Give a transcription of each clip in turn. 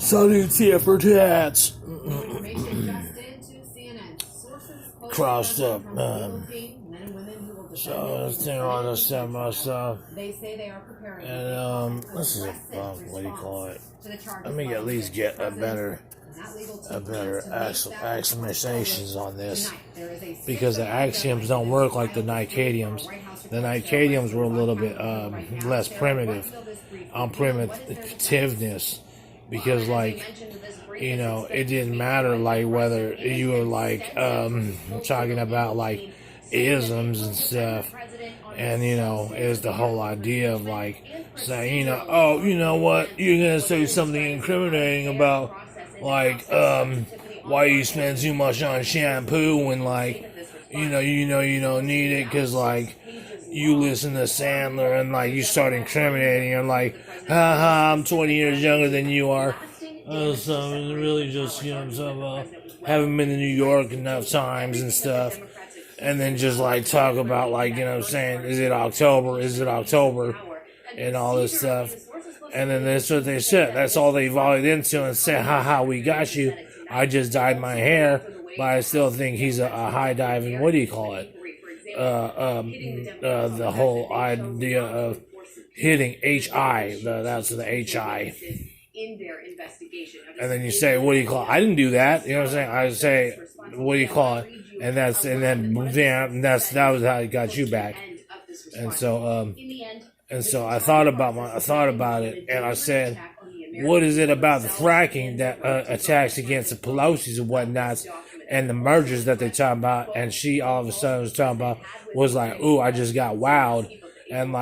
Salutes here for tats. Crossed up. So this thing on the semi stuff. And this is what do you call it? Let me at least get a better axiomizations on this, because the axioms don't work like the Nicadiums. The Nicadiums were a little bit less primitive on primitiveness, because it didn't matter like whether you were talking about like isms and stuff, and is the whole idea of saying oh, you know what, you're gonna say something incriminating about why you spend too much on shampoo when you don't need it because you listen to Sandler and you start incriminating and haha, I'm 20 years younger than you are. So it's really just haven't been to New York enough times and stuff, and then just talk about saying is it October and all this stuff. And then that's what they said. That's all they volleyed into and said, haha, we got you. I just dyed my hair, but I still think he's a high diving, what do you call it? The whole idea of hitting HI, that's the HI. And then you say, what do you call it? I didn't do that. You know what I'm saying? I say, what do you call it? And that was how it got you back. And so, I thought about it, and I said, what is it about the fracking that attacks against the Pelosi's and whatnots, and the mergers that they talk about? And she all of a sudden was talking about, ooh, I just got wowed, and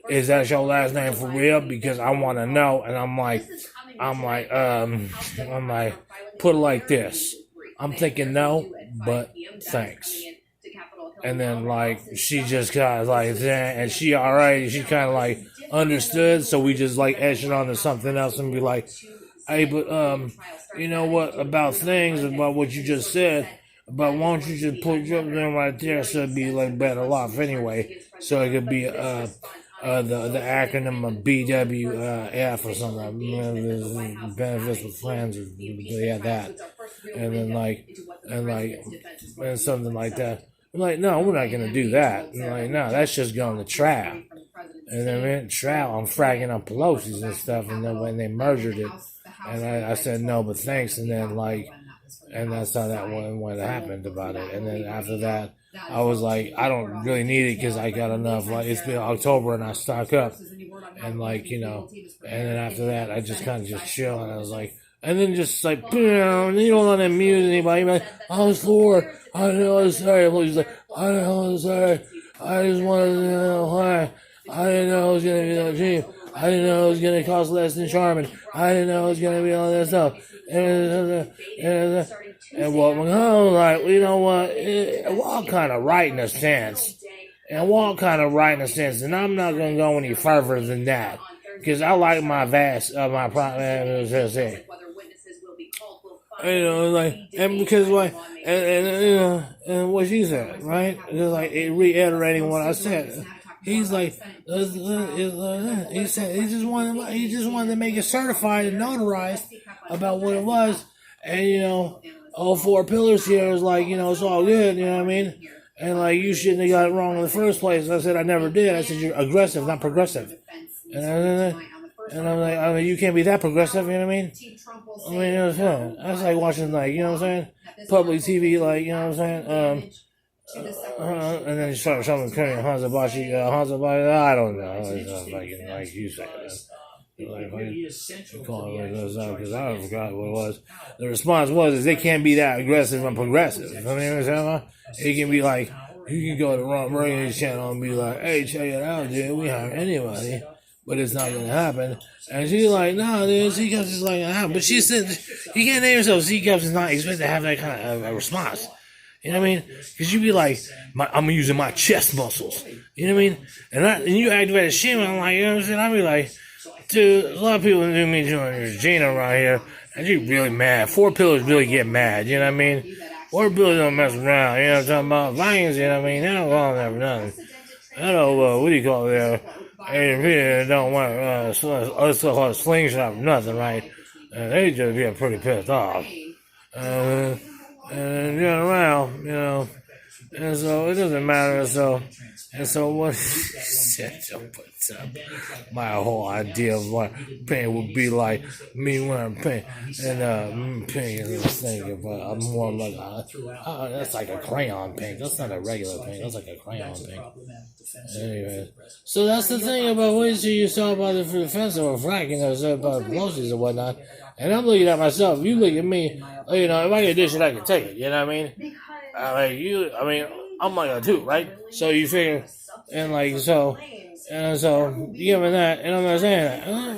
is that your last name for real? Because I want to know. And I'm like, put it like this. I'm thinking no, but thanks. And then she just kind of and she kind of understood, so we just etch it onto something else and be like, hey, but you know what about things about what you just said, but why don't you just put them right there so it'd be better off anyway, so it could be the acronym of BWF or something, benefits with friends, or that, and then and something like that. I'm like, no, we're not going to do that. I'm no, that's just going to trap. And then trap, I'm fracking up Pelosi's and stuff, and then when they merged it, and I said, no, but thanks, and then and that's how that what happened about it. And then after that, I was like, I don't really need it because I got enough. It's been October and I stock up, and and then after that, I just kind of just chill, and I was like, and then just you don't want to amuse anybody. I was four. I know I was sorry. He's like, I don't know I was sorry. I just wanted to know why. I didn't know it was going to be that cheap. I didn't know it was going to cost less than Charmin. I didn't know it was going to be all that stuff. And what you know what? We're all kind of right in a sense. And we're all kind of right in a sense. And I'm not going to go any further than that. Because I like my my private. And because and what she said, right? It reiterating what I said. He's he said he just wanted to make it certified and notarized about what it was, and all four pillars here is it's all good, you know what I mean? And you shouldn't have got it wrong in the first place. I said I never did. I said you're aggressive, not progressive. And I'm like, you can't be that progressive, you know what I mean? I mean, it was fun. I was watching, you know what I'm saying? Public TV, you know what I'm saying? And then you start showing Hanzabashi, I don't know. Like you said. Because I forgot what it was. The response was, they can't be that aggressive and progressive. You know what I'm saying? It can be you can go to Ron Burgundy's channel and be like, hey, check it out, dude, we hire anybody. But it's not going to happen. And she's like, no, dude, C-Cups is but she said, you can't name yourself C-Cups is not expected to have that kind of a response. You know what I mean? Because you'd be like, I'm using my chest muscles. You know what I mean? And you activate a shame, I'm like, you know what I'm saying? I'd be like, dude, a lot of people do me doing Gina around here, and you really mad. Four pillars really get mad, you know what I mean? Four pillars don't mess around, you know what I'm talking about? Lions, you know what I mean? They don't go never nothing. I don't know, what do you call it there? Hey, don't want let's call it slingshot or nothing, right? and they just get pretty pissed off. And around, and so it doesn't matter. So what said what's up? My whole idea of what pink would be like, me wearing pink, and pink is this thing, but I'm more like that's like a crayon pink. That's not a regular pink. That's like a crayon pink. Anyway, so that's the thing about what you saw about the defense of fracking, about Pelosi's and whatnot. And I'm looking at myself. You look at me. If I can dish it, I can take it. You know what I mean? I'm like a two, right? So you figure, and so given that, and I'm not saying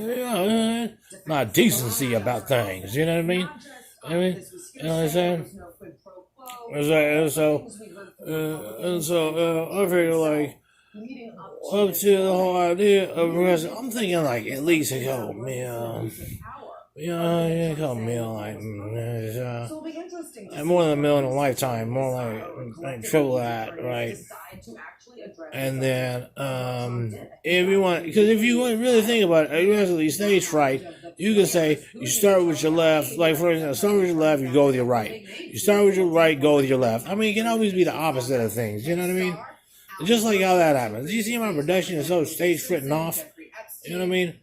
that, not decency about things. You know what I mean? You know what I'm saying? And so I figure up to the whole idea of because I'm thinking at least a couple meal. A couple meal more than a meal in a lifetime, more like triple that, right? And then if you want, because if you really think about it, you actually stage fright. You can say you start with your left, like for instance, start with your left, you go with your right. You start with your right, go with your left. I mean, it can always be the opposite of things. You know what I mean? Just like how that happens. You see my production is so stage fritting off. You know what I mean?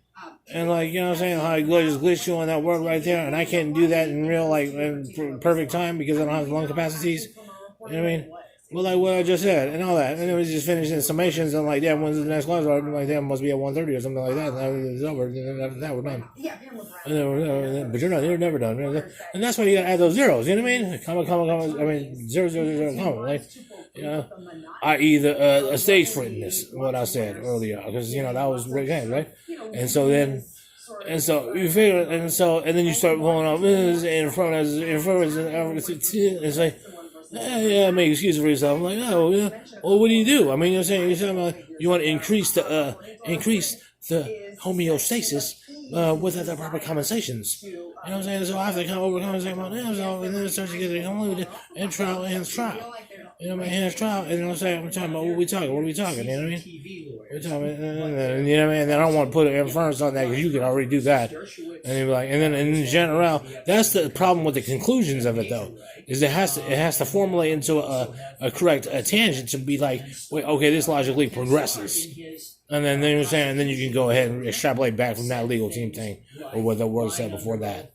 And you know what I'm saying? How I just glitch you on that word right there, and I can't do that in real, in perfect time because I don't have the lung capacities. You know what I mean? Well, what I just said, and all that. And it was just finishing summations, and damn, when's the next class? Damn, must be at 1:30 or something like that. And it's over. And after that, we're done. But you're never done. And that's why you gotta add those zeros. You know what I mean? Comma. I mean, 0, comma. I.e. a stage fritterness, what I said earlier, because that was right. And so you figure, and then you start pulling up in front of it's like. Make excuses for yourself. I'm like, oh, yeah. Well, what do you do? I mean, you're saying you want to increase the homeostasis with the proper compensations. You know what I'm saying? So I have to come over compensate about that. So and then it starts to get and trial. You know what I mean? Hands trial. And I'm saying, I'm talking about what we talking. What are we talking? You know what I mean? We're talking. You know what I mean? And then I don't want to put an inference on that because you can already do that. And then in general, that's the problem with the conclusions of it though. Is it has to formulate into a correct tangent to be like, wait, okay, this logically progresses, and then you're saying, and then you can go ahead and extrapolate back from that legal team thing or what the word said before that.